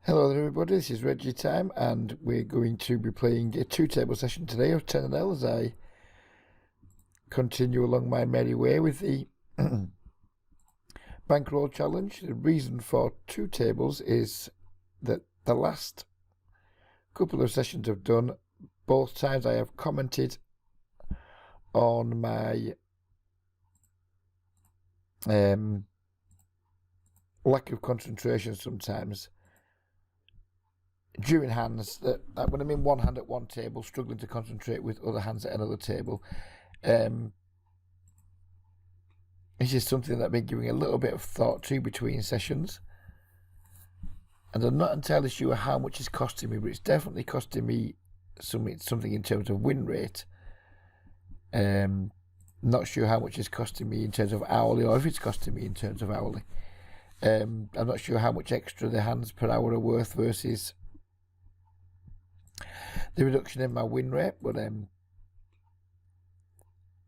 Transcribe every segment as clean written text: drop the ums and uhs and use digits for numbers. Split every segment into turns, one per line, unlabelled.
Hello there everybody, this is Reggie time and we're going to be playing a two-table session today of 10L as I continue along my merry way with the Bankroll challenge. The reason for two tables is that the last couple of sessions I've done, both times I have commented on my lack of concentration sometimes during hands, that when I'm in one hand at one table, struggling to concentrate with other hands at another table. It's just something that I've been giving a little bit of thought to between sessions, and I'm not entirely sure how much it's costing me, but it's definitely costing me something in terms of win rate. Not sure how much it's costing me in terms of hourly, or if it's costing me in terms of hourly. I'm not sure how much extra the hands per hour are worth versus the reduction in my win rate, but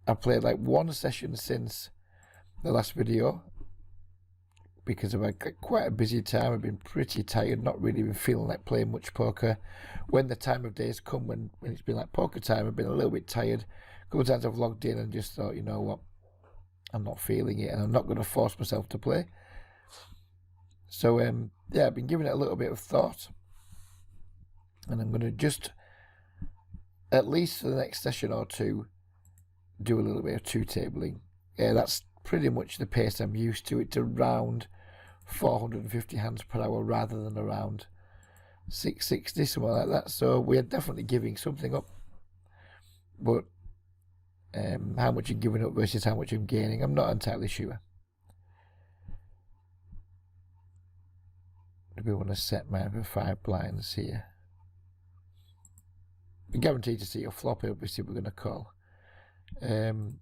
I've played like one session since the last video because I've had quite a busy time. I've been pretty tired, not really been feeling like playing much poker. When the time of day has come, when it's been like poker time, I've been a little bit tired. A couple of times I've logged in and just thought, you know what, I'm not feeling it and I'm not going to force myself to play. So yeah, I've been giving it a little bit of thought, and I'm going to just, at least for the next session or two, do a little bit of two-tabling. That's pretty much the pace I'm used to. It's around 450 hands per hour rather than around 660, something like that. So we're definitely giving something up. But how much I'm giving up versus how much I'm gaining, I'm not entirely sure. We want to set my Ep5 blinds here. We're guaranteed to see a flop, obviously we're going to call. It's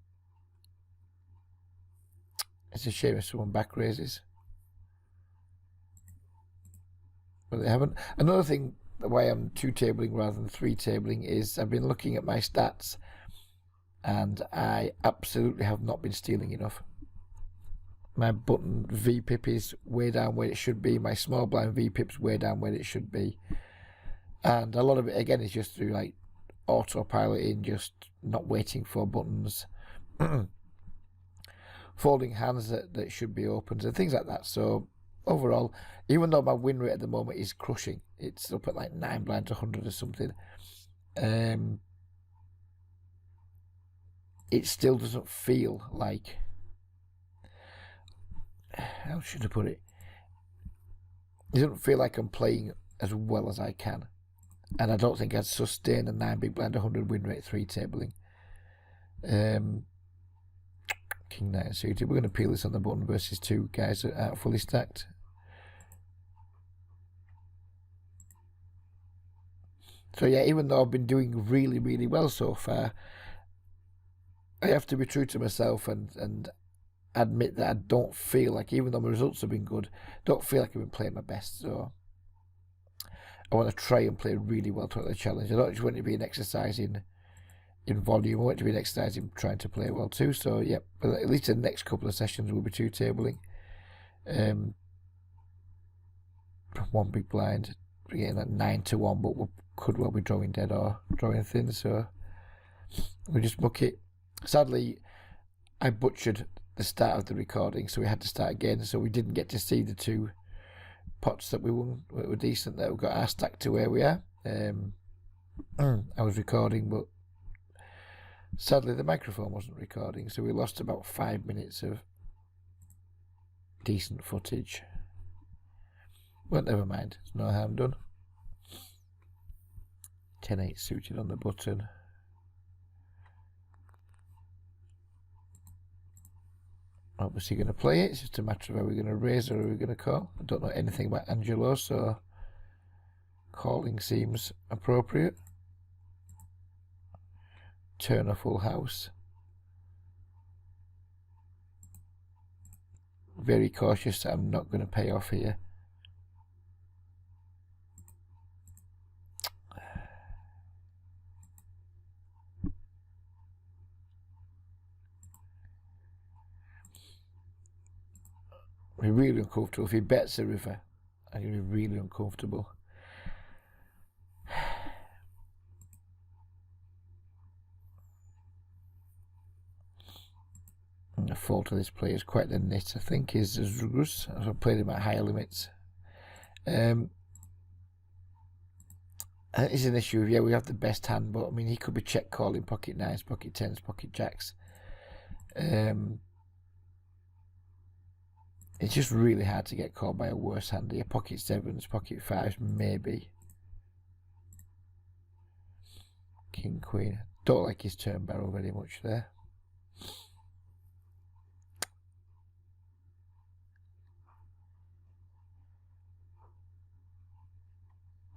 a shame if someone back raises, but they haven't. Another thing why I'm two-tabling rather than three-tabling is I've been looking at my stats and I absolutely have not been stealing enough. My button VPIP is way down where it should be. My small blind VPIP's way down where it should be. And a lot of it, again, is just through like autopiloting, just not waiting for buttons, folding hands that should be opened, and things like that. So overall, even though my win rate at the moment is crushing, it's up at like 9 blinds 100 or something, it still doesn't feel like, how should I put it? It doesn't feel like I'm playing as well as I can, and I don't think I'd sustain a 9 big blind 100 win rate three-tabling. King 9 suited. We're going to peel this on the button versus two guys that aren't fully stacked. So yeah, even though I've been doing really, really well so far, I have to be true to myself and admit that I don't feel like, even though my results have been good, don't feel like I've been playing my best. So I want to try and play really well throughout the challenge. I don't just want it to be an exercise in volume. I want it to be an exercise in trying to play well too. So yeah, but at least the next couple of sessions will be two-tabling. One big blind, we're getting that 9-1, but we could well be drawing dead or drawing thin. So we just book it. Sadly, I butchered the start of the recording, so we had to start again. So we didn't get to see the two pots that we won. We were decent that we got our stack to where we are. I was recording, but sadly the microphone wasn't recording, so we lost about 5 minutes of decent footage. But never mind, there's no harm done. 10-8 suited on the button. Obviously going to play it. It's just a matter of are we going to raise or are we going to call. I don't know anything about Angelo, so calling seems appropriate. Turn a full house. Very cautious that I'm not going to pay off here. We're really uncomfortable. If he bets a river, I'm going to be really uncomfortable. And the fault of this player is quite the nit, I think, is Rugus. I've played him at higher limits. It's an issue. Yeah, we have the best hand, but I mean, he could be check calling pocket nines, pocket tens, pocket jacks. It's just really hard to get called by a worse hand here. Pocket sevens, pocket fives, maybe. King, queen. Don't like his turn barrel very much there.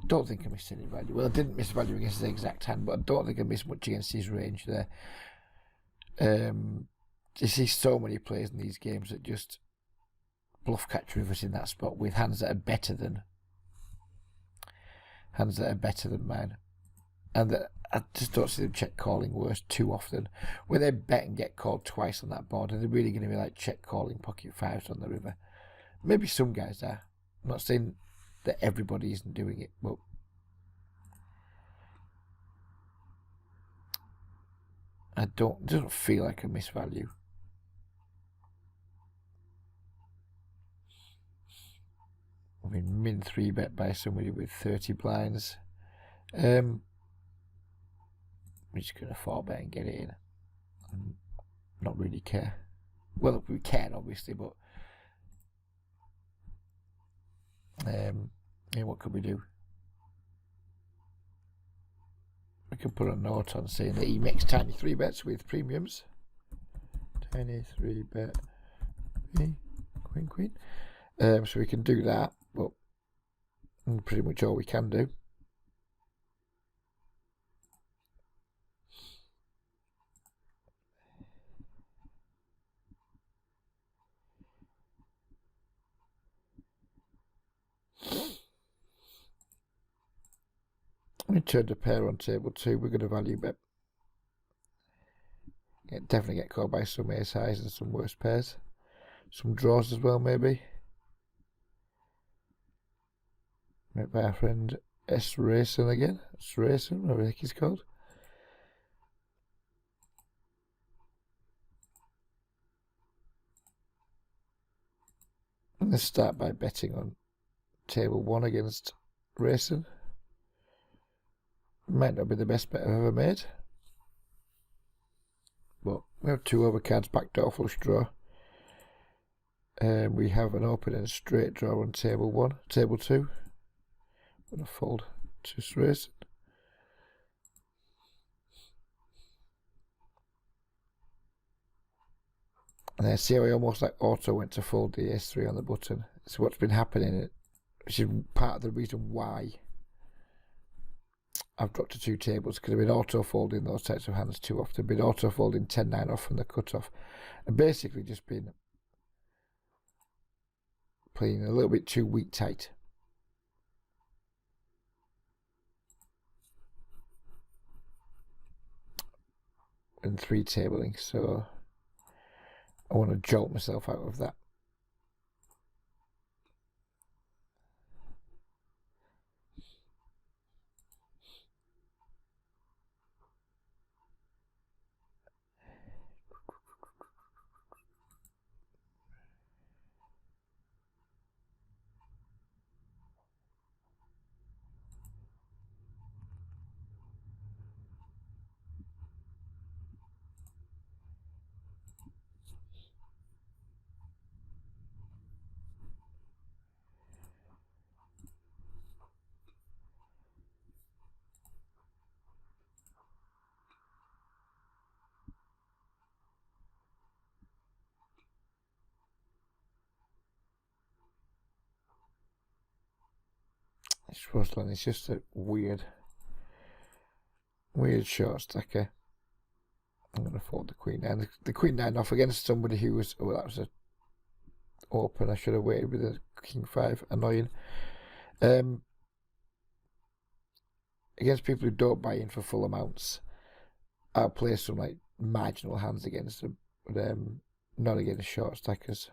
Don't think I missed any value. Well, I didn't miss value against his exact hand, but I don't think I missed much against his range there. You see so many players in these games that just bluff catch rivers in that spot with hands that are better than mine, and that I just don't see them check calling worse too often. When they bet and get called twice on that board, are they really going to be like check calling pocket fives on the river? Maybe some guys are. I'm not saying that everybody isn't doing it, but it doesn't feel like a misvalue. I mean, min 3-bet by somebody with 30 blinds. I'm just going to 4-bet and get it in. And not really care. Well, we can, obviously, but yeah, what could we do? We can put a note on saying that he makes tiny 3-bets with premiums. Tiny 3-bet. Queen, queen. So we can do that, but pretty much all we can do. We turned a pair on table 2. We're going to value bet. Yeah, definitely get called by some ace highs and some worse pairs. Some draws as well, maybe. Met by our friend S. Racing again. S. Racing, whatever I think he's called. I'm going to start by betting on table 1 against Racing. Might not be the best bet I've ever made. But we have 2 overcards, backdoor flush draw. We have an open and straight draw on table 1. Table 2. I'm going to fold to Racing. And then see how I almost like auto went to fold the ace-3 on the button. It's what's been happening, which is part of the reason why I've dropped to 2 tables, because I've been auto-folding those types of hands too often. Been auto-folding 10-9 off from the cut-off. And basically just been playing a little bit too weak tight. And 3 tabling, so I want to jolt myself out of that. It's rustling. It's just a weird short stacker. I'm going to fold the queen 9. The queen 9 off against somebody who was, oh, that was a open. I should have waited with the king 5. Annoying. Against people who don't buy in for full amounts, I'll play some like marginal hands against them, but not against short stackers.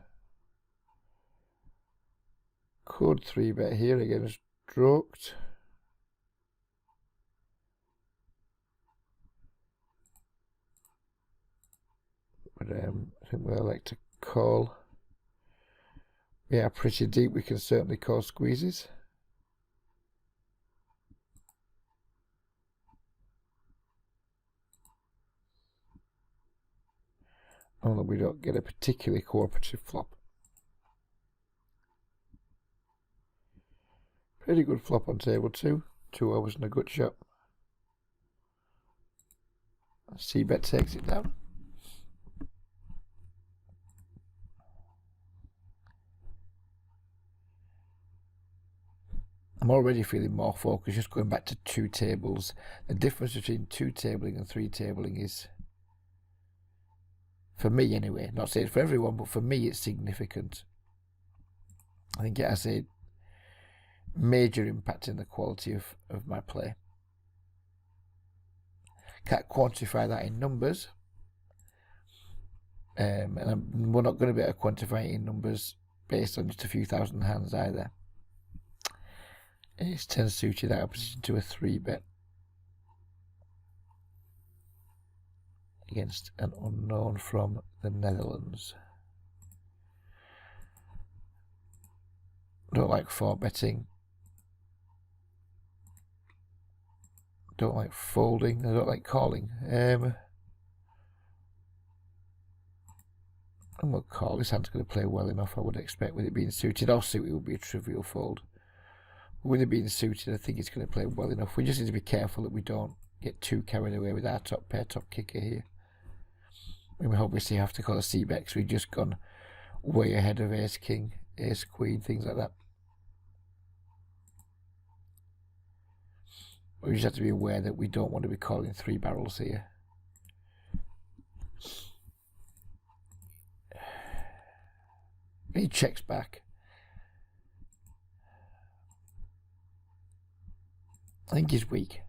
Could 3-bet here against stroked. But I think we'll like to call. We are pretty deep, we can certainly call squeezes. Only we don't get a particularly cooperative flop. Pretty good flop on table 2. 2 overs and a good shot. C-bet takes it down. I'm already feeling more focused, just going back to 2 tables. The difference between 2 tabling and 3 tabling is, for me anyway, not saying for everyone, but for me it's significant. I think it has a major impact in the quality of my play. Can't quantify that in numbers, and we're not going to be able to quantify it in numbers based on just a few thousand hands either. Ace 10 suited out of position to a 3-bet against an unknown from the Netherlands. Don't like 4-betting. Don't like folding. I don't like calling. And we'll call. This hand's going to play well enough, I would expect, with it being suited. Or suited would be a trivial fold. With it being suited, I think it's going to play well enough. We just need to be careful that we don't get too carried away with our top pair, top kicker here. And we obviously have to call a C-bet because we've just gone way ahead of ace king, ace queen, things like that. We just have to be aware that we don't want to be calling 3 barrels here. He checks back. I think he's weak.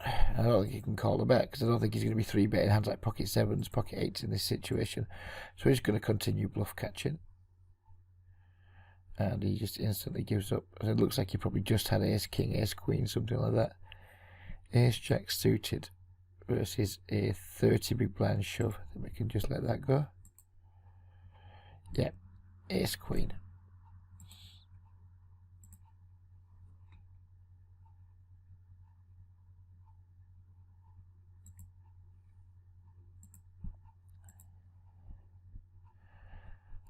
I don't think he can call the bet because I don't think he's going to be 3-betting hands like pocket 7s, pocket 8s in this situation. So he's going to continue bluff catching. And he just instantly gives up. It looks like he probably just had ace king, ace queen, something like that. Ace jack suited versus a 30 big blind shove. I think we can just let that go. Yeah, ace queen.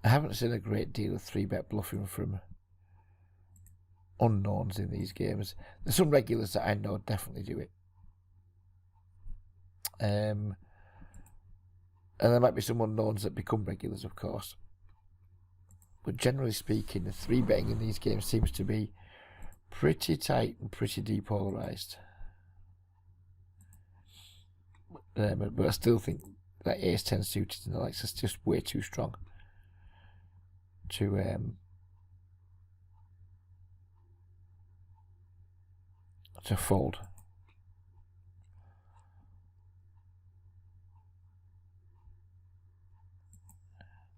I haven't seen a great deal of 3-bet bluffing from unknowns in these games. There's some regulars that I know definitely do it. And there might be some unknowns that become regulars, of course. But generally speaking, the 3-betting in these games seems to be pretty tight and pretty depolarized. But I still think that ace 10 suited and the likes is just way too strong to fold.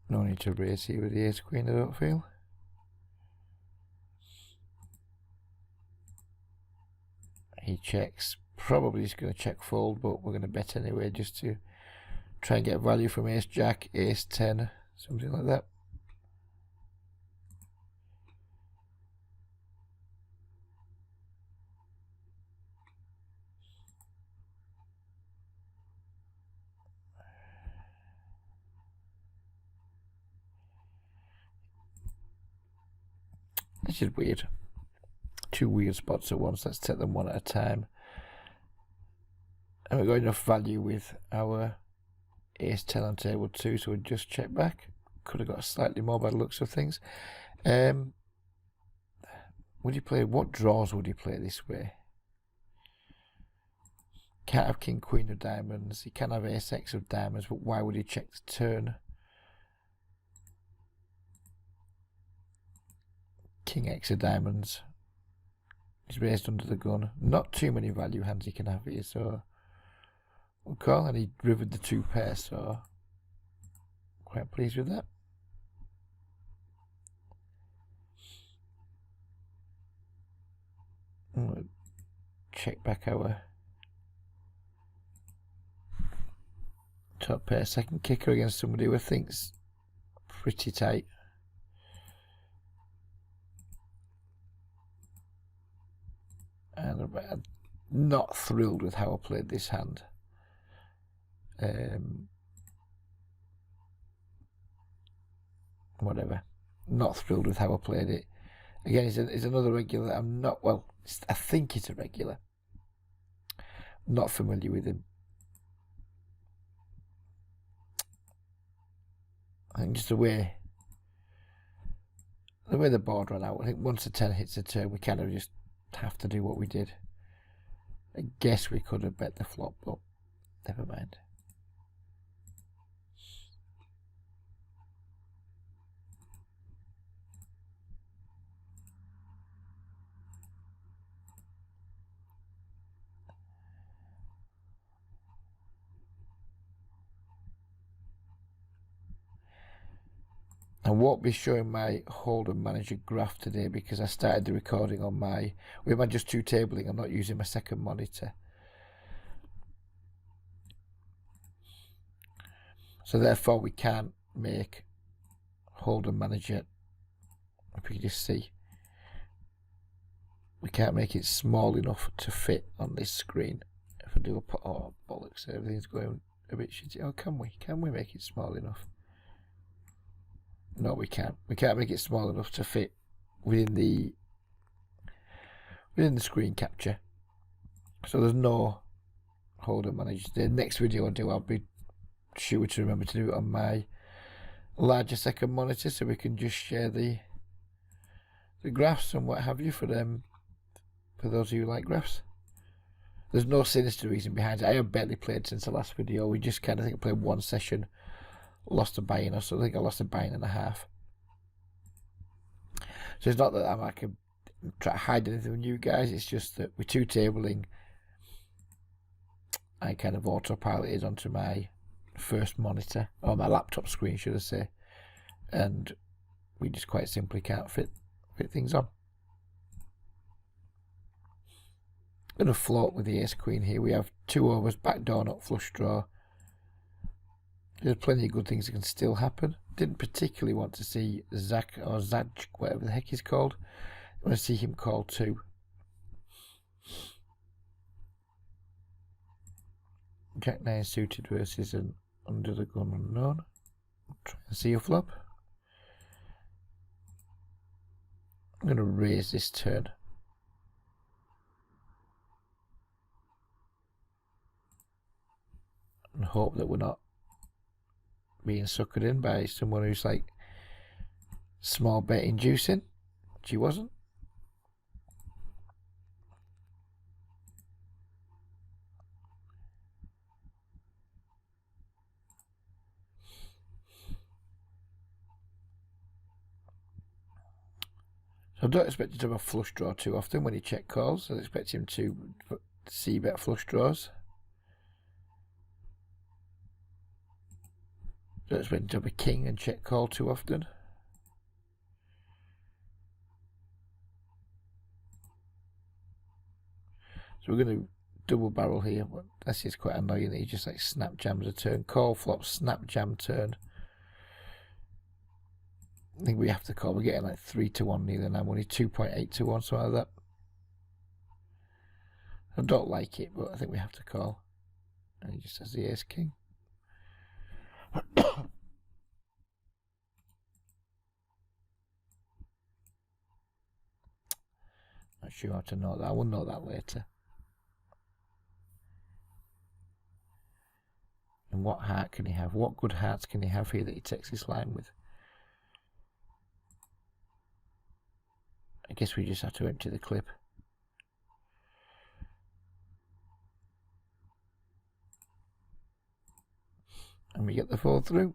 No need to raise here with the ace queen, I don't feel. He checks. Probably he's going to check fold, but we're going to bet anyway just to try and get value from ace jack, ace 10, something like that. This is weird. 2 weird spots at once. Let's take them one at a time. And we've got enough value with our ace 10 on table 2, so we'll just check back. Could have got slightly more by the looks of things. Would he play? What draws would he play this way? Can't have king queen of diamonds. He can have ace x of diamonds, but why would he check the turn? King x of diamonds. He's raised under the gun. Not too many value hands he can have here, so we'll call. And he rivered the 2 pairs, so Quite pleased with that. We'll check back our top pair. Second kicker against somebody who I think's pretty tight. And I'm not thrilled with how I played this hand. Whatever. Not thrilled with how I played it. Again, it's another regular that I'm not, well, I think it's a regular. Not familiar with him. I think just the way the board ran out, I think once the 10 hits a turn, we kind of just have to do what we did. I guess we could have bet the flop, but never mind. I won't be showing my Hold'em Manager graph today because I started the recording on with my just two tabling. I'm not using my second monitor. So therefore we can't make Hold'em Manager, if you can just see, we can't make it small enough to fit on this screen. If I do a put, oh bollocks, everything's going a bit shitty. Oh, can we? Can we make it small enough? No, we can't. We can't make it small enough to fit within the screen capture. So there's no Hold'em Manager. The next video I do, I'll be sure to remember to do it on my larger second monitor, so we can just share the graphs and what have you for them. For those of you who like graphs. There's no sinister reason behind it. I have barely played since the last video. We just kind of think I played one session, lost a buy-in or so. I think I lost a buy-in and a half. So it's not that I'm like try to hide anything from you guys. It's just that with two tabling, I kind of autopiloted onto my first monitor, or my laptop screen, should I say, and we just quite simply can't fit things on. I'm going to float with the ace queen here. We have 2 overs, backdoor, not flush draw. There's plenty of good things that can still happen. Didn't particularly want to see Zach or Zaj, whatever the heck he's called. I want to see him call 2. Jack 9 suited versus an under the gun unknown. Try and see a flop. I'm going to raise this turn. And hope that we're not being suckered in by someone who's like small bet inducing, which he wasn't. So I don't expect him to have a flush draw too often when he check calls. I expect him to see bet flush draws. Don't expect him to have a king and check call too often. So we're going to double barrel here. This is quite annoying that he just like snap jams a turn. Call flop, snap jam turn. I think we have to call. We're getting like 3-1 neither now. Only 2.8 to 1, something like that. I don't like it, but I think we have to call. And he just has the ace king. Not sure how to know that. I will know that later. And what heart can he have? What good hearts can he have here that he takes this line with? I guess we just have to empty the clip. And we get the 4 through.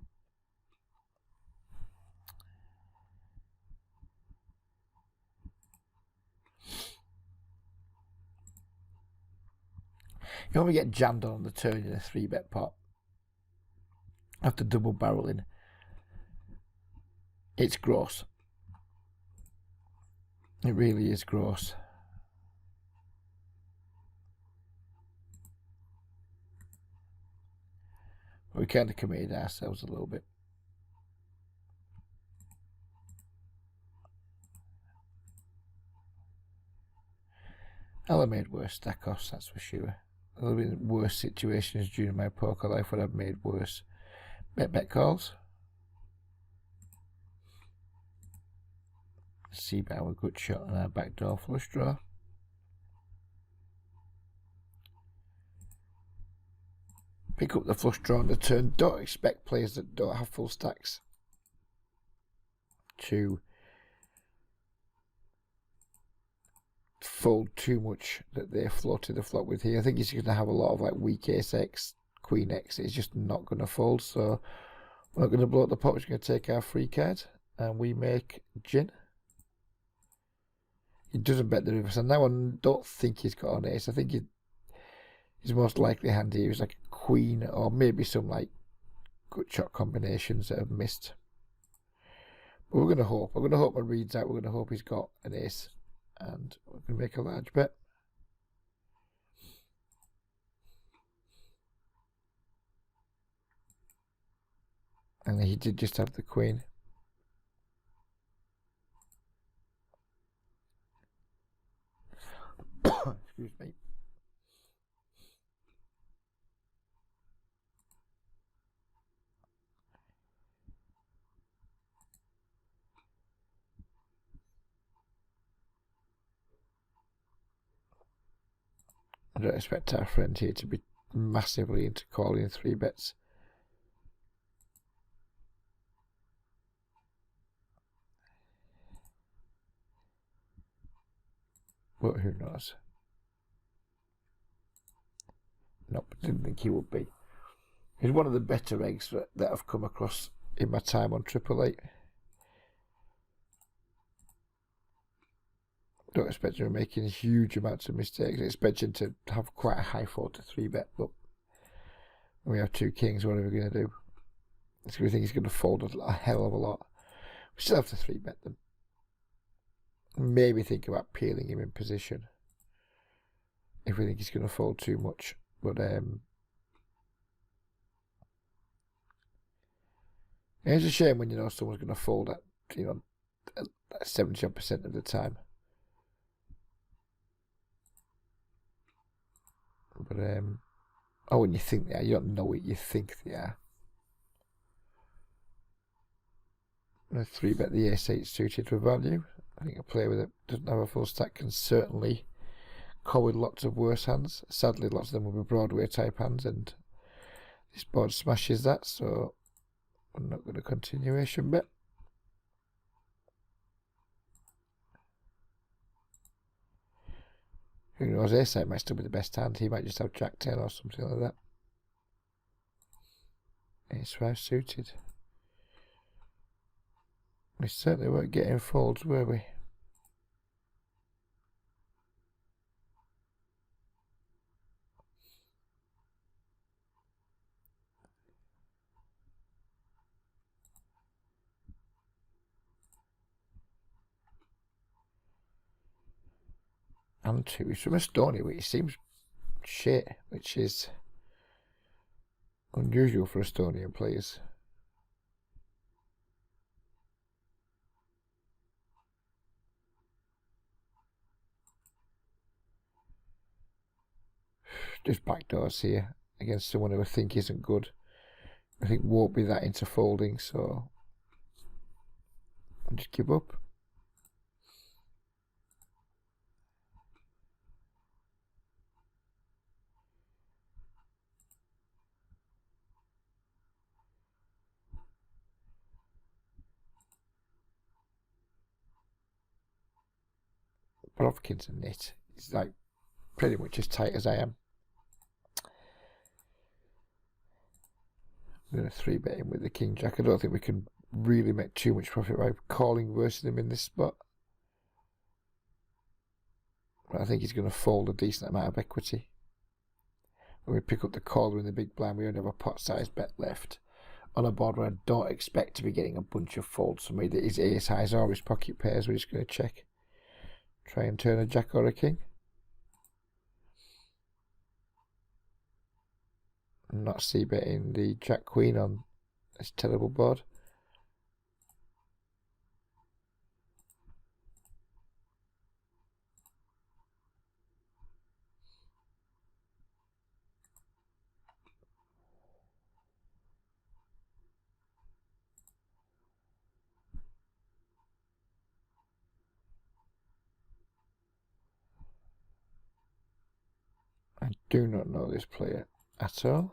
You only get jammed on the turn in a 3-bet pot after double barreling. It's gross. It really is gross. We kind of committed ourselves a little bit. I'll have made worse stack-offs, that's for sure. There'll be worse situations during my poker life where I've made worse bet calls. See bet our good shot on our backdoor flush draw. Pick up the flush draw on the turn. Don't expect players that don't have full stacks to fold too much that they floated the flop with here. I think he's going to have a lot of like weak ace x, queen x. It's just not going to fold. So we're not going to blow up the pot. We're just going to take our free card and we make gin. He doesn't bet the river. So now I don't think he's got an ace. I think his most likely hand here is like a queen or maybe some like good shot combinations that have missed. But we're going to hope. We're going to hope my read's out. We're going to hope he's got an ace. And we're going to make a large bet. And he did just have the queen. Excuse me. I don't expect our friend here to be massively into calling 3 bets. But who knows? Nope, didn't think he would be. He's one of the better eggs that I've come across in my time on 888. Don't expect him making huge amounts of mistakes. I expect him to have quite a high 4-3 bet, but when we have 2 kings, what are we going to do? It's going to think he's going to fold a hell of a lot. We still have to 3 bet them. Maybe think about peeling him in position if we think he's going to fold too much. But it's a shame when you know someone's going to fold at 70% of the time. But when you think they are, you don't know it, you think they are. I'm going to 3 bet the ace-8 suited for value. I think a player with it doesn't have a full stack can certainly call with lots of worse hands. Sadly, lots of them will be Broadway type hands, and this board smashes that, so I'm not going to continuation bet. Who knows, ace-8 might still be the best hand. He might just have jack-10 or something like that. Ace-5 suited. We certainly weren't getting folds, were we? And 2 is from Estonia, which seems shit, which is unusual for Estonian players. Just backdoors here against someone who I think isn't good. I think won't be that into folding, so I'll just give up. Brovkin's a nit. He's like pretty much as tight as I am. I'm going to 3 bet him with the king jack. I don't think we can really make too much profit by calling versus him in this spot. But I think he's going to fold a decent amount of equity. When we pick up the caller in the big blind, we only have a pot size bet left on a board where I don't expect to be getting a bunch of folds from either his ace highs or his pocket pairs. We're just going to check. Try and turn a jack or a king. I'm not c-betting the jack queen on this terrible board. I do not know this player at all.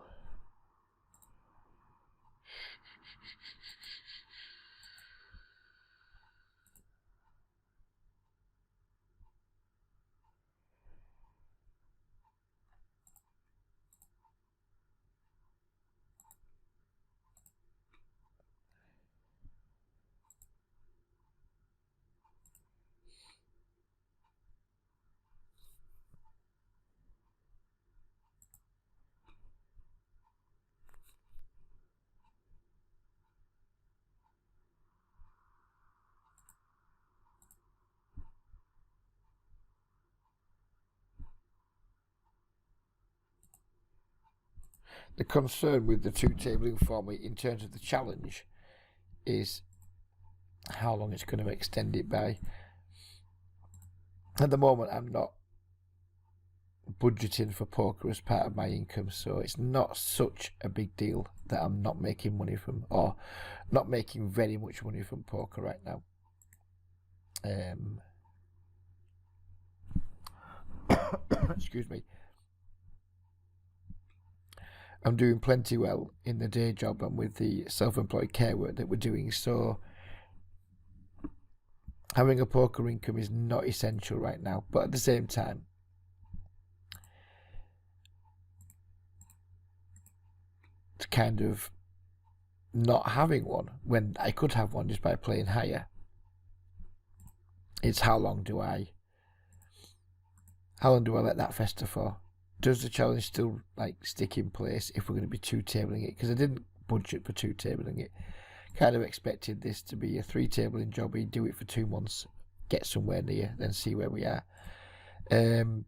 The concern with the two tabling for me in terms of the challenge is how long it's going to extend it by. At the moment, I'm not budgeting for poker as part of my income, so it's not such a big deal that I'm not making money from, or not making very much money from poker right now. Excuse me. I'm doing plenty well in the day job and with the self-employed care work that we're doing, so having a poker income is not essential right now. But at the same time, it's kind of not having one when I could have one just by playing higher. It's how long do I let that fester for? Does the challenge still stick in place if we're going to be two tabling it? Because I didn't budget for two tabling it. Kind of expected this to be a three tabling job. He'd do it for 2 months, get somewhere near, then see where we are. I'll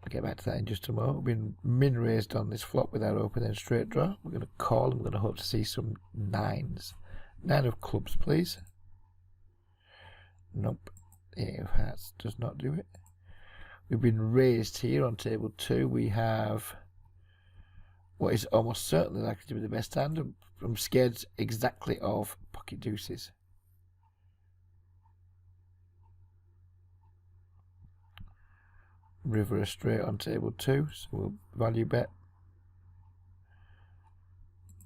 get back to that in just a moment. We've been min raised on this flop with our open end straight draw. We're going to call and we're going to hope to see some nines. 9 of clubs, please. Nope. 8 of hearts does not do it. We've been raised here on table 2. We have what is almost certainly likely to be the best hand. I'm scared exactly of pocket deuces. River a straight on table 2, so we'll value bet.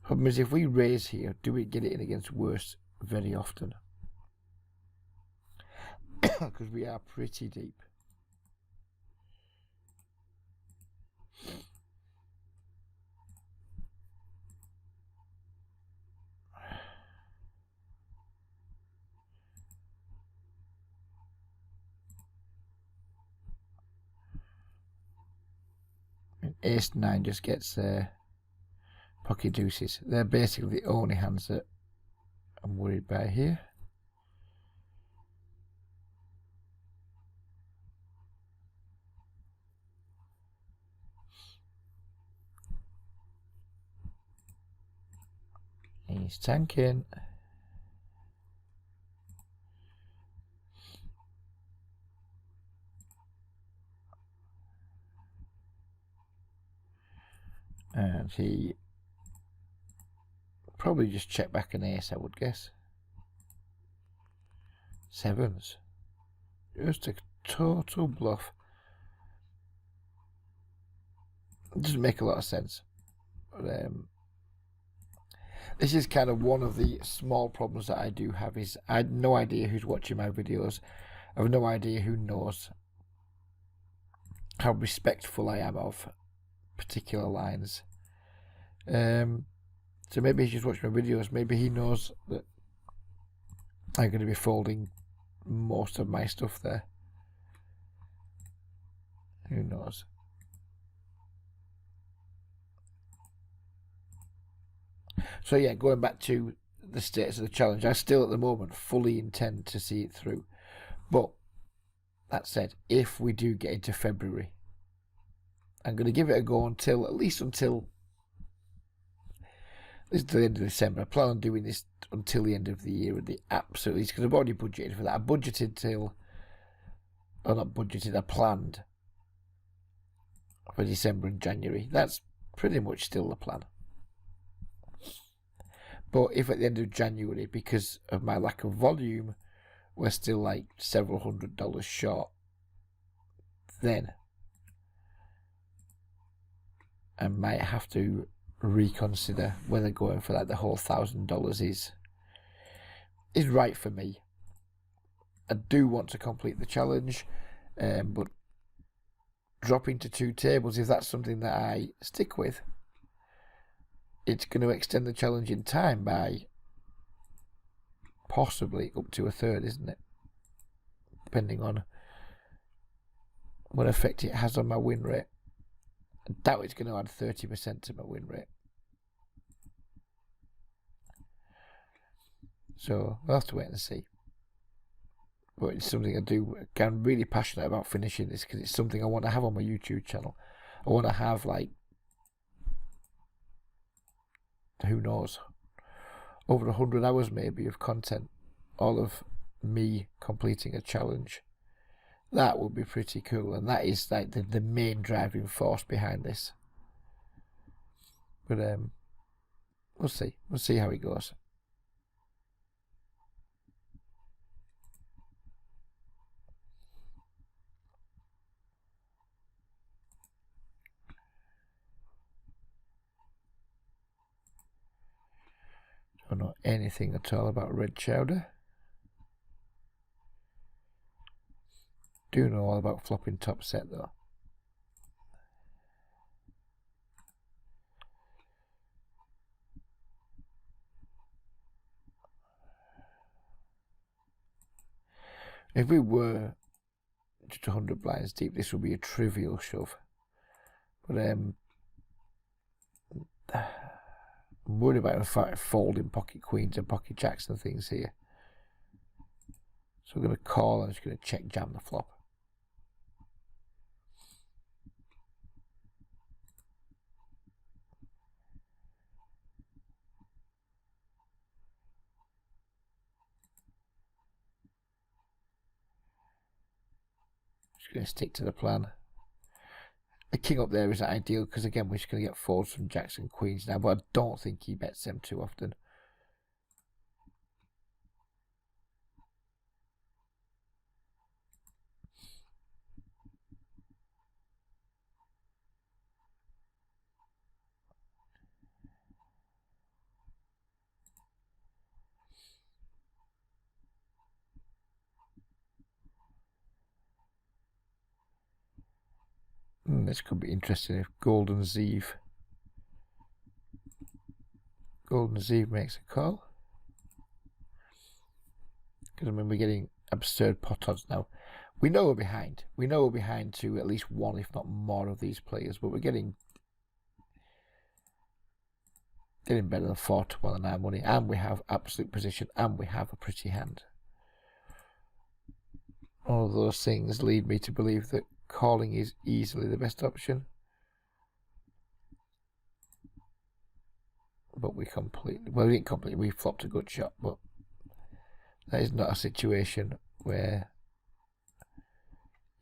Problem is, if we raise here, do we get it in against worse very often? Because we are pretty deep. And ace 9 just gets pocket deuces. They're basically the only hands that I'm worried by here. He's tanking. And he probably just check back an ace, I would guess. 7s. Just a total bluff. It doesn't make a lot of sense. But, this is kind of one of the small problems that I do have, is I have no idea who's watching my videos. I have no idea who knows how respectful I am of particular lines. So maybe he's just watching my videos. Maybe he knows that I'm going to be folding most of my stuff there. Who knows? So yeah, going back to the status of the challenge, I still at the moment fully intend to see it through. But that said, if we do get into February, I'm going to give it a go until at least until the end of December. I plan on doing this until the end of the year at the absolute least, because I've already budgeted for that. I budgeted till, or not budgeted, I planned for December and January. That's pretty much still the plan. But if at the end of January, because of my lack of volume, we're still like several $100s short, then I might have to reconsider whether going for like the whole $1,000 is right for me. I do want to complete the challenge, but dropping to 2 tables, if that's something that I stick with, it's going to extend the challenge in time by possibly up to a third, isn't it? Depending on what effect it has on my win rate. I doubt it's going to add 30% to my win rate. So we'll have to wait and see. But it's something I do. I'm really passionate about finishing this because it's something I want to have on my YouTube channel. I want to have, like, who knows, over 100 hours maybe of content, all of me completing a challenge. That would be pretty cool, and that is like the main driving force behind this. But we'll see how it goes. Don't know anything at all about red chowder. Do know all about flopping top set though. If we were just 100 blinds deep, this would be a trivial shove. But I'm worried about folding pocket queens and pocket jacks and things here. So we're going to call and just going to check jam the flop. Just going to stick to the plan. The king up there isn't ideal because again we're just going to get folds from jacks and queens now, but I don't think he bets them too often. This could be interesting if Golden Zeeve makes a call. Because I mean we're getting absurd pot odds now. We know we're behind. We know we're behind to at least one, if not more, of these players, but we're getting better than 4 to 1 on our money, and we have absolute position, and we have a pretty hand. All of those things lead me to believe that calling is easily the best option. But we flopped a good shot, but that is not a situation where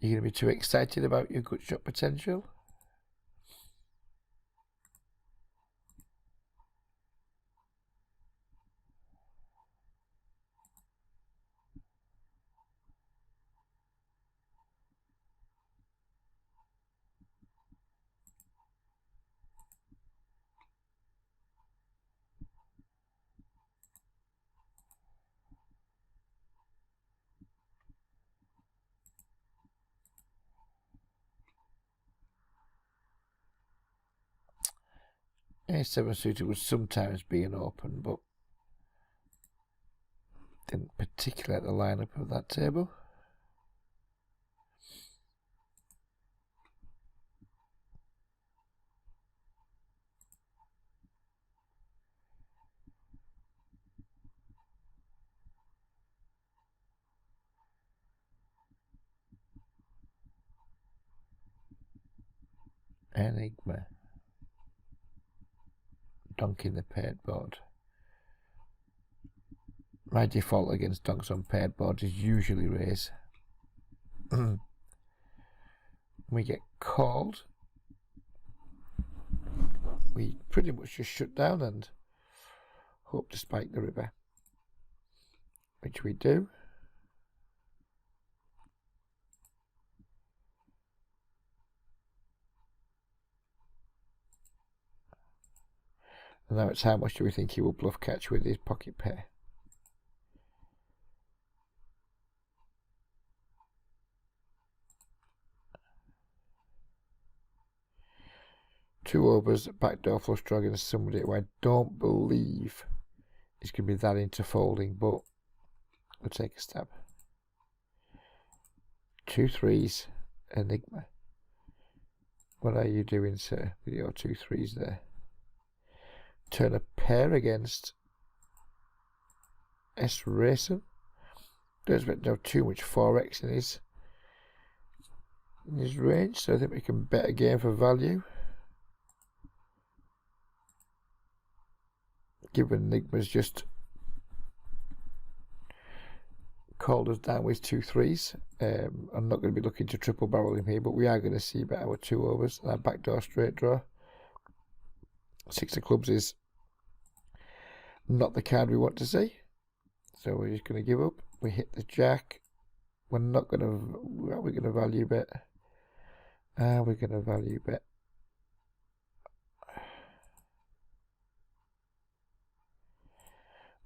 you're going to be too excited about your good shot potential. A7 suited would sometimes be an open, but didn't particularly like the lineup of that table. Enigma. Donking the paired board. My default against donks on paired boards is usually raise. We get called. We pretty much just shut down and hope to spike the river, which we do. And now it's how much do we think he will bluff catch with his pocket pair. Two overs, backdoor flush draw against somebody who I don't believe is going to be that into folding, but we'll take a stab. 2 3s, Enigma. What are you doing, sir, with your 2 3s there? Turn a pair against S Racing. Don't expect to have too much 4x in his range, so I think we can bet again for value. Given Enigma's just called us down with 2 3s. I'm not going to be looking to triple barrel him here, but we are going to see about our 2 overs. Our backdoor straight draw. 6 of clubs is not the card we want to see, so we're just going to give up. We hit the jack. We're not going to. Are we going to value bet? Are we going to value bet?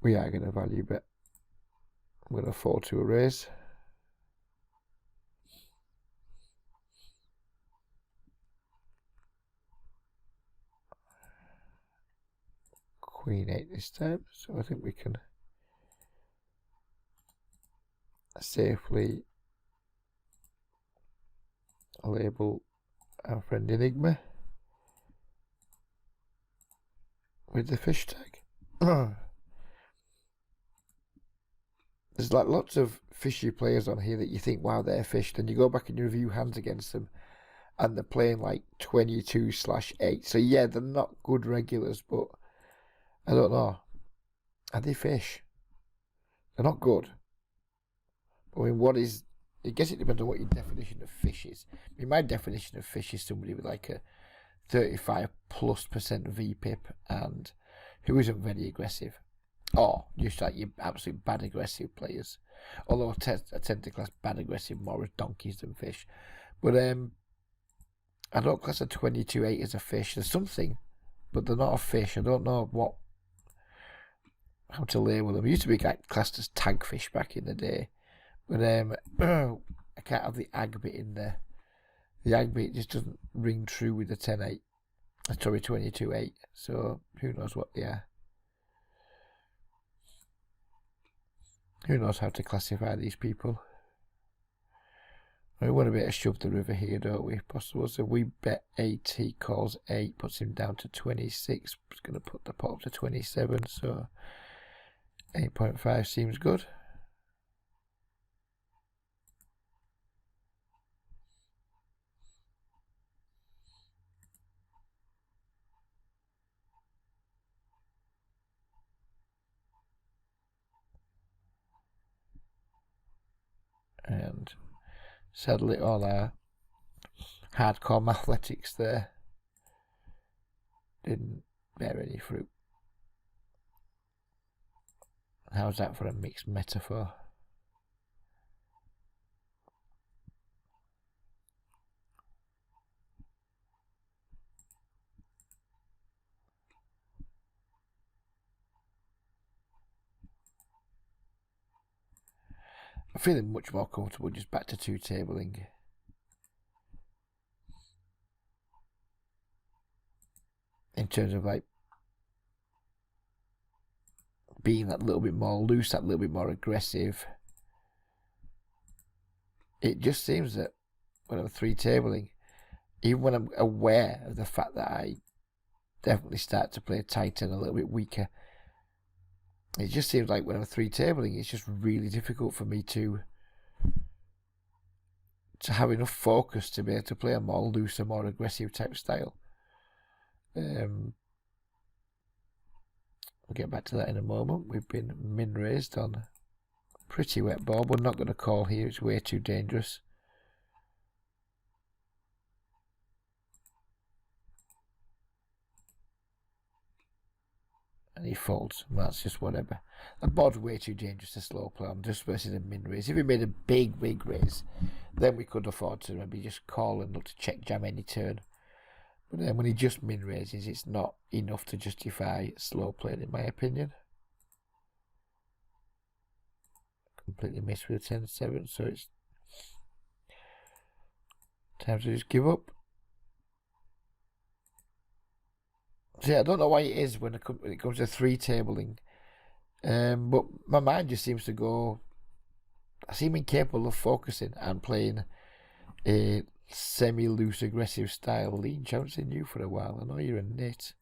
We are going to value bet. I'm going to fall to a raise. Queen 8 this time, so I think we can safely label our friend Enigma with the fish tag. There's like lots of fishy players on here that you think, wow, they're fish. Then you go back and you review hands against them and they're playing like 22/8. So yeah, they're not good regulars, but I don't know. Are they fish? They're not good. I mean, what is... I guess it depends on what your definition of fish is. I mean, my definition of fish is somebody with like a 35+% VPIP and who isn't very aggressive. Or just like your absolute bad aggressive players. Although I tend to class bad aggressive more as donkeys than fish. But I don't class a 22/8 as a fish. There's something, but they're not a fish. I don't know how to label them. It used to be classed as tag fish back in the day. But I can't have the ag bit in there. The ag bit just doesn't ring true with the 10/8. Sorry, 22/8. So who knows what they are. Who knows how to classify these people. We want a bit of shove the river here, don't we? Possible. So we bet 8, he calls 8, puts him down to 26. He's going to put the pot up to 27, so 8.5 seems good. And sadly all our hardcore mathletics there didn't bear any fruit. How's that for a mixed metaphor? I'm feeling much more comfortable just back to 2 tabling. In terms of like being that little bit more loose, that little bit more aggressive. It just seems that when I'm 3 tabling, even when I'm aware of the fact that I definitely start to play tighter and a little bit weaker, it just seems like when I'm 3 tabling, it's just really difficult for me to to have enough focus to be able to play a more looser, more aggressive type style. We'll get back to that in a moment. We've been min raised on a pretty wet ball. We're not going to call here, it's way too dangerous. And he folds. Well, that's just whatever. The board's way too dangerous to slow play on, just versus a min raise. If we made a big raise, then we could afford to maybe just call and look to check jam any turn. But then when he just min raises, it's not enough to justify slow playing, in my opinion. Completely missed with a 10-7, so it's time to just give up. So yeah, I don't know why it is when it comes to three tabling, but my mind just seems to go. I seem incapable of focusing and playing a semi-loose aggressive style. Leech, I haven't seen you for a while. I know you're a nit.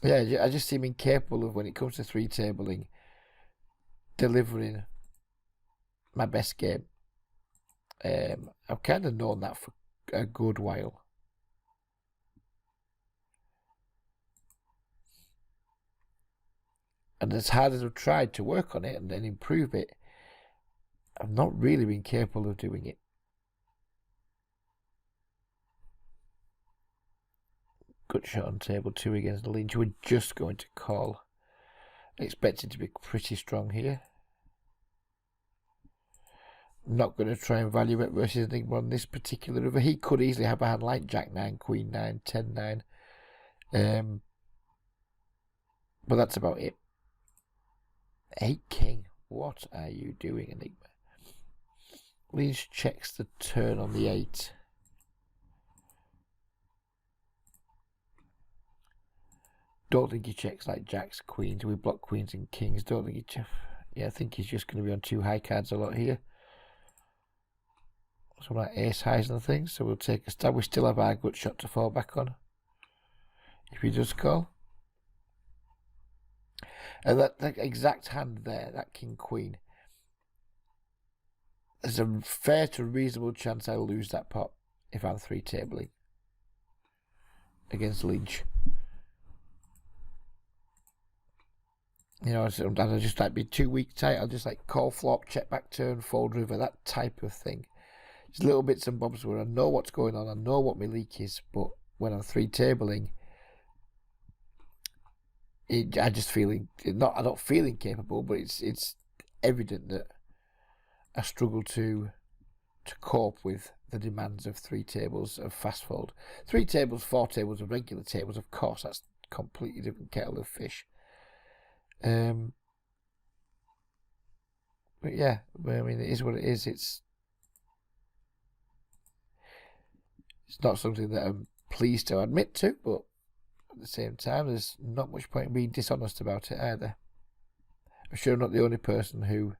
Yeah, I just seem incapable of, when it comes to three tabling, delivering my best game. I've kind of known that for a good while. And as hard as I've tried to work on it and then improve it, I've not really been capable of doing it. Good shot on table 2 against Lynch. We're just going to call. Expected to be pretty strong here. Not going to try and value it versus Enigma on this particular river. He could easily have a hand like Jack 9, Queen 9, 10 9. But that's about it. 8 King. What are you doing, Enigma? Lynch checks the turn on the 8. Don't think he checks like Jacks, Queens. We block Queens and Kings. Don't think he checks. Yeah, I think he's just going to be on 2 high cards a lot here. Some like ace highs and things. So we'll take a stab. We still have our gut shot to fall back on if he does call. And that exact hand there, that King Queen, there's a fair to reasonable chance I'll lose that pot if I'm 3 tabling against Lynch. You know, I'll just like be too weak tight. I'll just like call flop, check back turn, fold river, that type of thing. Just little bits and bobs where I know what's going on, I know what my leak is, but when I'm 3 tabling, I just feeling I'm not feeling capable, but it's evident that I struggle to cope with the demands of 3 tables of fast fold. 3 tables, 4 tables of regular tables, of course, that's completely different kettle of fish. But yeah, I mean, it is what it is. It's not something that I'm pleased to admit to, but at the same time, there's not much point in being dishonest about it either. I'm sure I'm not the only person who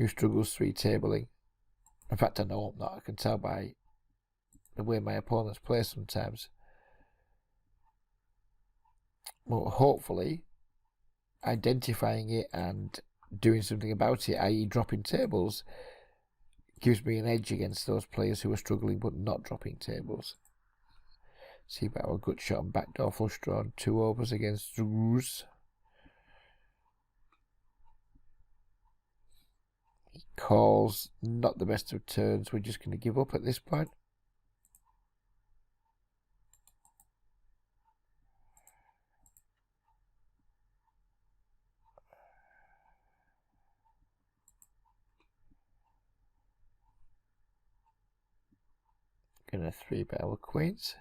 struggles 3 tabling. In fact, I know I'm not. I can tell by the way my opponents play sometimes. Well, hopefully, identifying it and doing something about it, i.e. dropping tables, gives me an edge against those players who are struggling but not dropping tables. See about our gut shot and backdoor flush draw on 2 overs against Zeus. He calls, not the best of turns. We're just going to give up at this point. Gonna 3-bet our queens.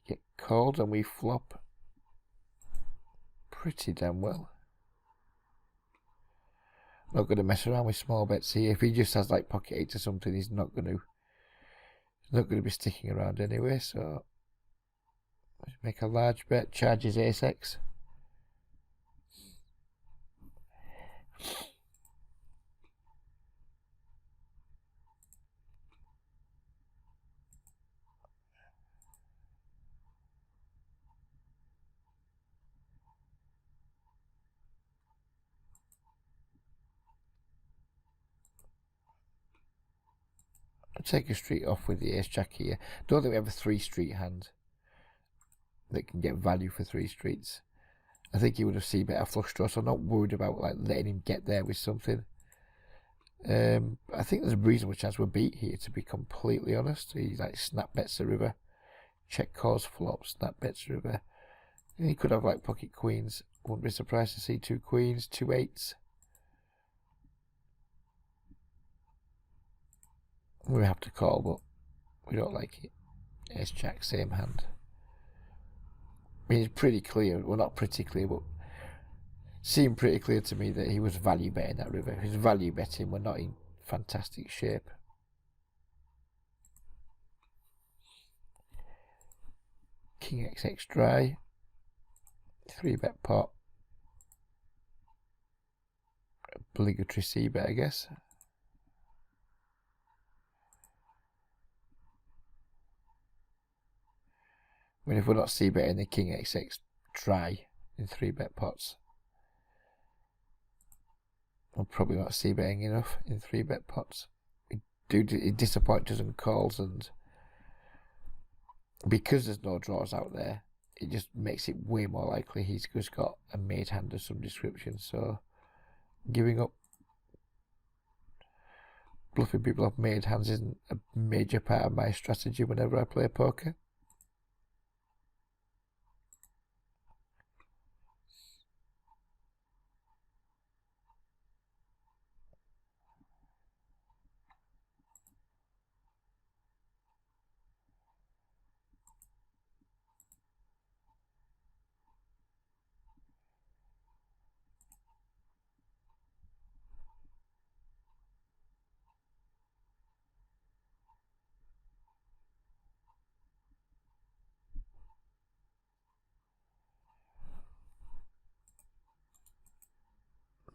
Get called and we flop pretty damn well. Not going to mess around with small bets here. If he just has like pocket 8 or something, he's not going to be sticking around anyway. So let's make a large bet. Charges ace X. take a street off with the ace jack here. Don't think we have a 3 street hand that can get value for 3 streets. I think he would have seen better flush draw, so I'm not worried about like letting him get there with something. I think there's a reasonable chance we'll beat here, to be completely honest. He like snap bets the river, check calls flop, snap bets the river. And he could have like pocket queens. Wouldn't be surprised to see 2 queens, 2 8s. We have to call, but we don't like it. Ace jack, same hand. I mean, it's pretty clear. Well, not pretty clear, but seemed pretty clear to me that he was value betting that river. If he's value betting, we're not in fantastic shape. King XX dry. 3-bet pot. Obligatory c-bet, I guess. I mean, if we're not c-betting the King XX try in 3-bet pots, we're probably not c-betting enough in 3-bet pots. It disappoints us in calls, and because there's no draws out there, it just makes it way more likely he's just got a made hand of some description. So giving up. Bluffing people off made hands isn't a major part of my strategy whenever I play poker.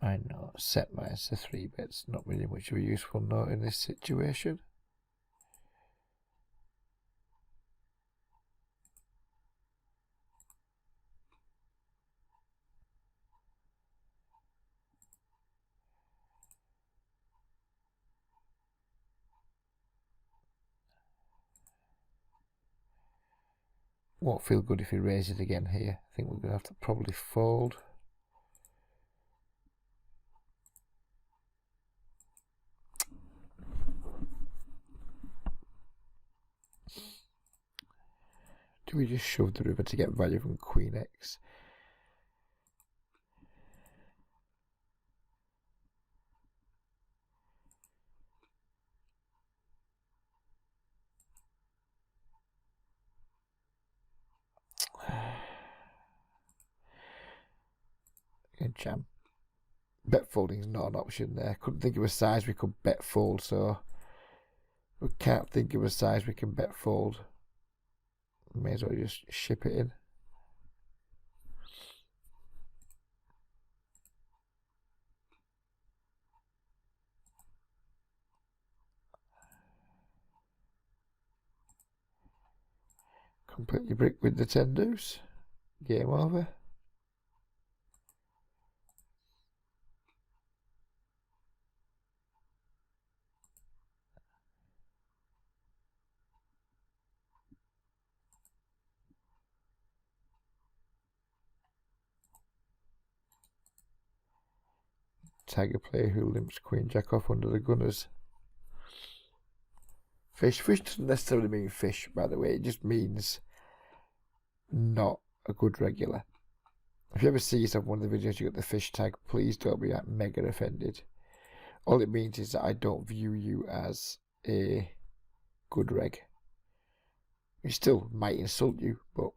I know, set minus the 3 bets, not really much of a useful note in this situation. Won't feel good if he raises again here. I think we're going to have to probably fold. Do we just shove the river to get value from Queen X? And jam. Bet folding is not an option there. Couldn't think of a size we could bet fold, so we can't think of a size we can bet fold. May as well just ship it in. Completely brick with the 10 deuce. Game over. Tiger player who limps Queen Jack off under the gunners. Fish. Fish doesn't necessarily mean fish, by the way. It just means not a good regular. If you ever see yourself in one of the videos you got the fish tag, please don't be like mega offended. All it means is that I don't view you as a good reg. It still might insult you, but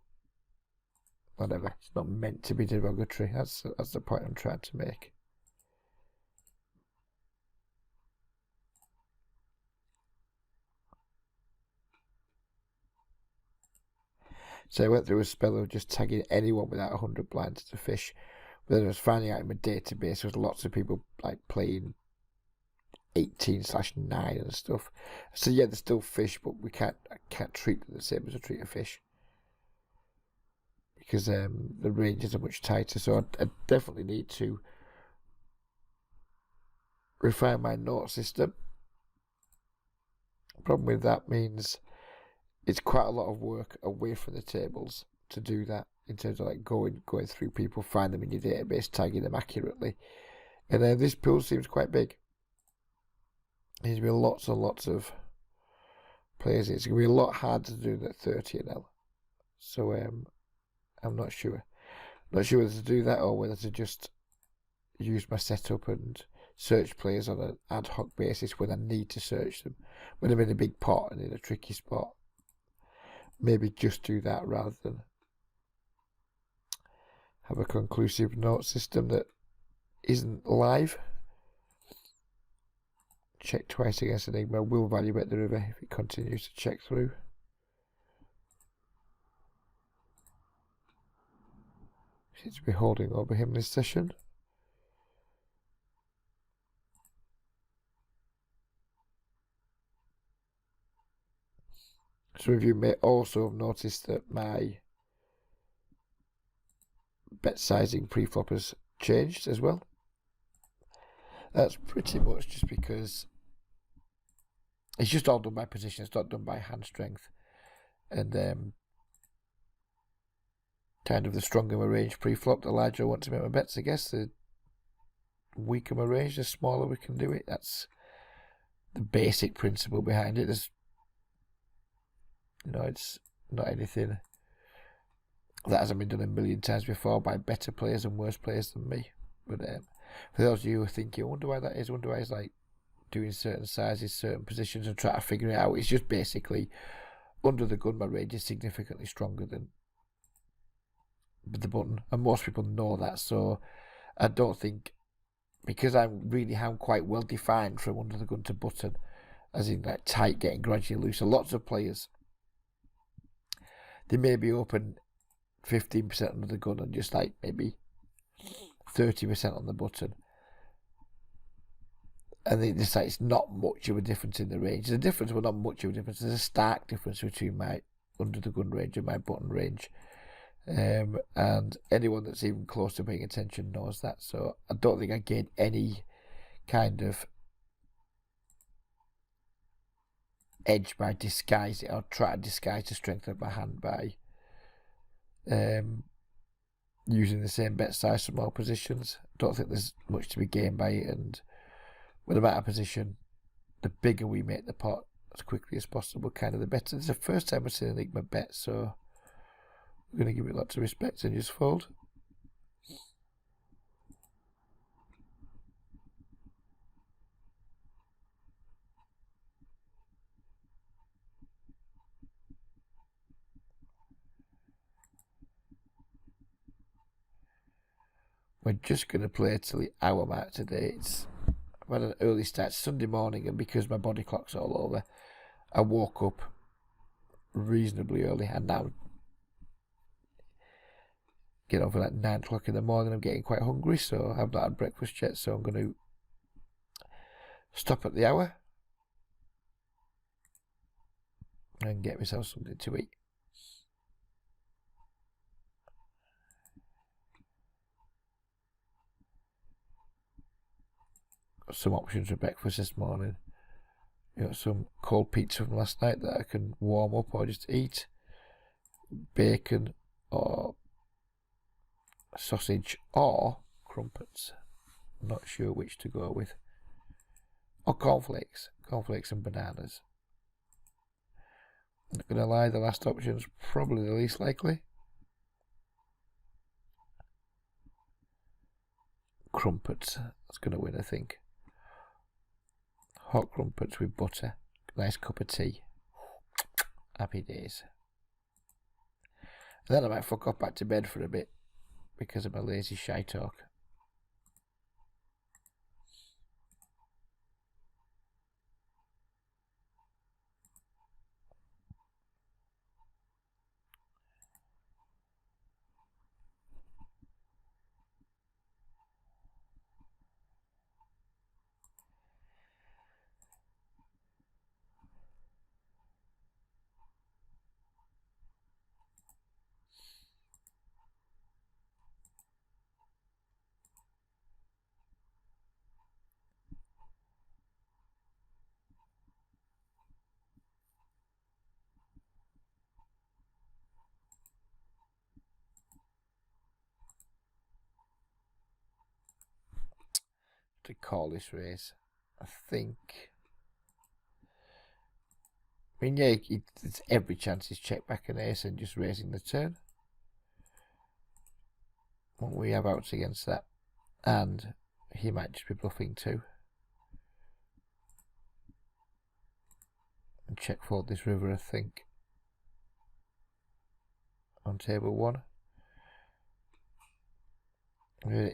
whatever. It's not meant to be derogatory. That's the point I'm trying to make. So I went through a spell of just tagging anyone without 100 blinds as a fish. But then I was finding out in my database there was lots of people like playing 18/9 and stuff. So yeah, they're still fish, but I can't treat them the same as I treat a fish. Because the ranges are much tighter. So I definitely need to refine my note system. problem with that means it's quite a lot of work away from the tables to do that, in terms of like going through people, find them in your database, tagging them accurately. And then this pool seems quite big. There's going to be lots and lots of players. It's going to be a lot harder to do than 30 NL. So I'm not sure. Not sure whether to do that or whether to just use my setup and search players on an ad hoc basis when I need to search them. When I'm in a big pot and in a tricky spot, maybe just do that rather than have a conclusive note system that isn't live. Check twice against Enigma. Will value bet the river if it continues to check through. Seems to be holding over him this session. Some of you may also have noticed that my bet sizing pre-flop has changed as well. That's pretty much just because it's just all done by position. It's not done by hand strength. And kind of the stronger my range pre-flop, the larger I want to make my bets, I guess. The weaker my range, the smaller we can do it. That's the basic principle behind it. There's, it's not anything that hasn't been done a million times before by better players and worse players than me. But for those of you who are thinking, I wonder why that is, I wonder why it's like doing certain sizes, certain positions and try to figure it out. It's just basically, under the gun, my range is significantly stronger than the button. And most people know that, so I don't think, because I'm quite well defined from under the gun to button, as in like tight, getting gradually looser. Lots of players, they may be open 15% under the gun and just like maybe 30% on the button. And they just like, it's not much of a difference in the range. The difference, but not much of a difference. There's a stark difference between my under the gun range and my button range. And anyone that's even close to paying attention knows that. So I don't think I gained any kind of edge by disguising or try to disguise the strength of my hand by using the same bet size for more positions. Don't think there's much to be gained by it, and with I'm out of position, the bigger we make the pot as quickly as possible, kind of the better. It's the first time I've seen an Enigma bet, so we're going to give it lots of respect and just fold. We're just going to play till the hour mark today. I've had an early start Sunday morning, and because my body clock's all over, I woke up reasonably early, and now get over like 9 o'clock in the morning. I'm getting quite hungry, so I've not had breakfast yet, so I'm going to stop at the hour and get myself something to eat. Got some options for breakfast this morning. Got some cold pizza from last night that I can warm up or just eat. Bacon or sausage or crumpets. I'm not sure which to go with. Or cornflakes. Cornflakes and bananas. I'm not going to lie, the last option's probably the least likely. Crumpets. That's going to win, I think. Hot crumpets with butter. Nice cup of tea. Happy days. And then I might fuck off back to bed for a bit because of my lazy shy talk. to call this raise. I think. I mean, yeah, there's every chance he's checked back an ace and just raising the turn. What we have outs against that, and he might just be bluffing too. And check fold this river, I think, on table 1.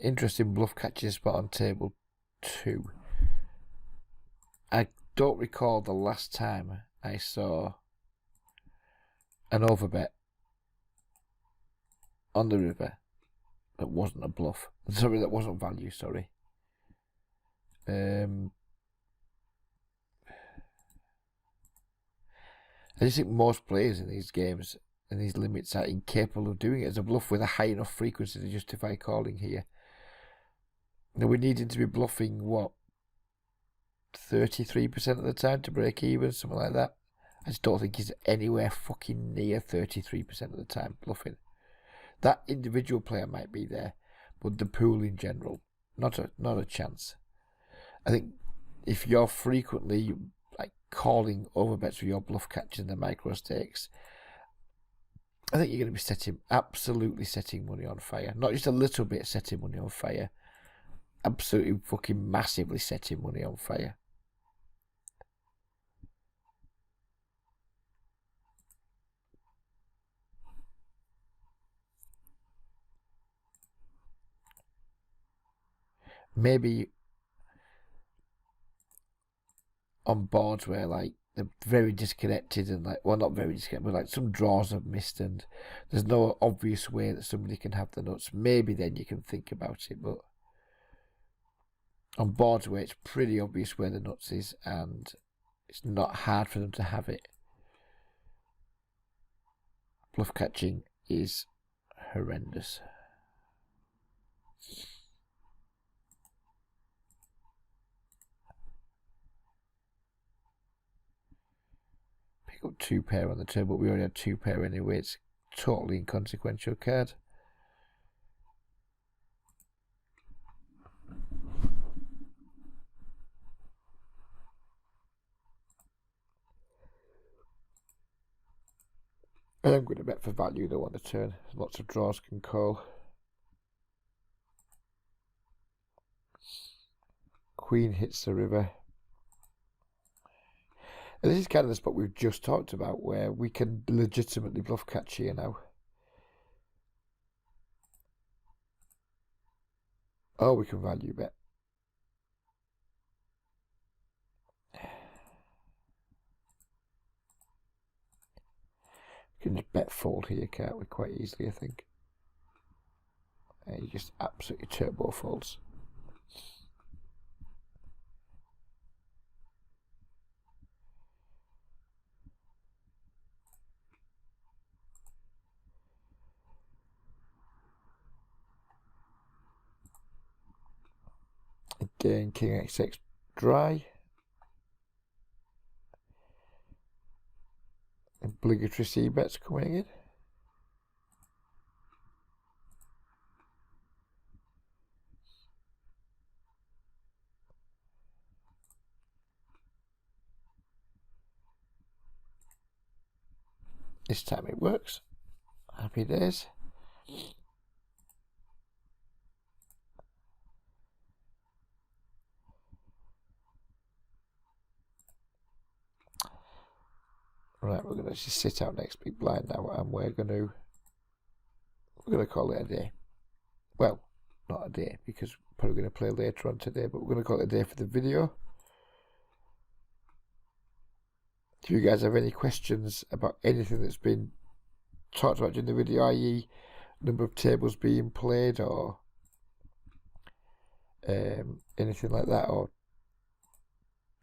Interesting bluff catching spot on table 2. I don't recall the last time I saw an overbet on the river that wasn't a bluff. Sorry, that wasn't value, sorry. I just think most players in these games and these limits are incapable of doing it as a bluff with a high enough frequency to justify calling here. Now we're needing to be bluffing, what, 33% of the time to break even, something like that. I just don't think he's anywhere fucking near 33% of the time bluffing. That individual player might be there, but the pool in general, not a chance. I think if you're frequently like calling overbets with your bluff catching the micro stakes, I think you're going to be absolutely setting money on fire. Not just a little bit setting money on fire. Absolutely fucking massively setting money on fire. Maybe on boards where like they're very disconnected and like, well, not very disconnected, but like some draws are missed and there's no obvious way that somebody can have the nuts. Maybe then you can think about it, but on boards where it's pretty obvious where the nuts is and it's not hard for them to have it, bluff catching is horrendous. Pick up 2 pair on the turn, but we already had 2 pair anyway. It's a totally inconsequential card. And I'm going to bet for value though on the turn. Lots of draws can call. Queen hits the river. And this is kind of the spot we've just talked about where we can legitimately bluff catch here now. Oh, we can value bet. We can just bet fold here, can't we, quite easily, I think. He just absolutely turbo folds. Again, King XX dry. Obligatory C bets coming in. This time it works. Happy days. Right, we're going to just sit out next big blind now, and we're going to call it a day. Well, not a day, because we're probably going to play later on today, but we're going to call it a day for the video. If you guys have any questions about anything that's been talked about during the video, i.e. number of tables being played or anything like that, or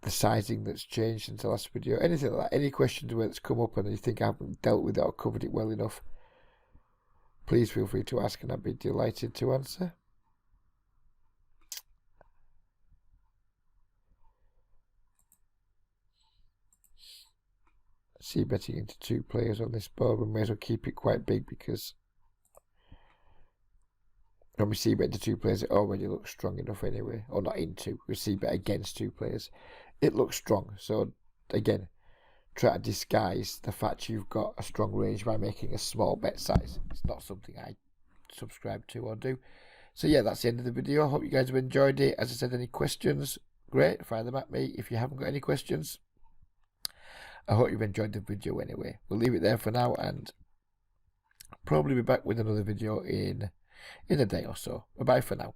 the sizing that's changed since the last video, anything like that, any questions where it's come up and you think I haven't dealt with it or covered it well enough, please feel free to ask and I'd be delighted to answer. See betting into 2 players on this board, we may as well keep it quite big because when we see bet into 2 players, it already looks strong enough anyway. Or not into, we see bet against 2 players. It looks strong. So again, try to disguise the fact you've got a strong range by making a small bet size. It's not something I subscribe to or do. So yeah, that's the end of the video. I hope you guys have enjoyed it. As I said, any questions, great, fire them at me. If you haven't got any questions, I hope you've enjoyed the video anyway. We'll leave it there for now, and probably be back with another video in a day or so. Bye bye for now.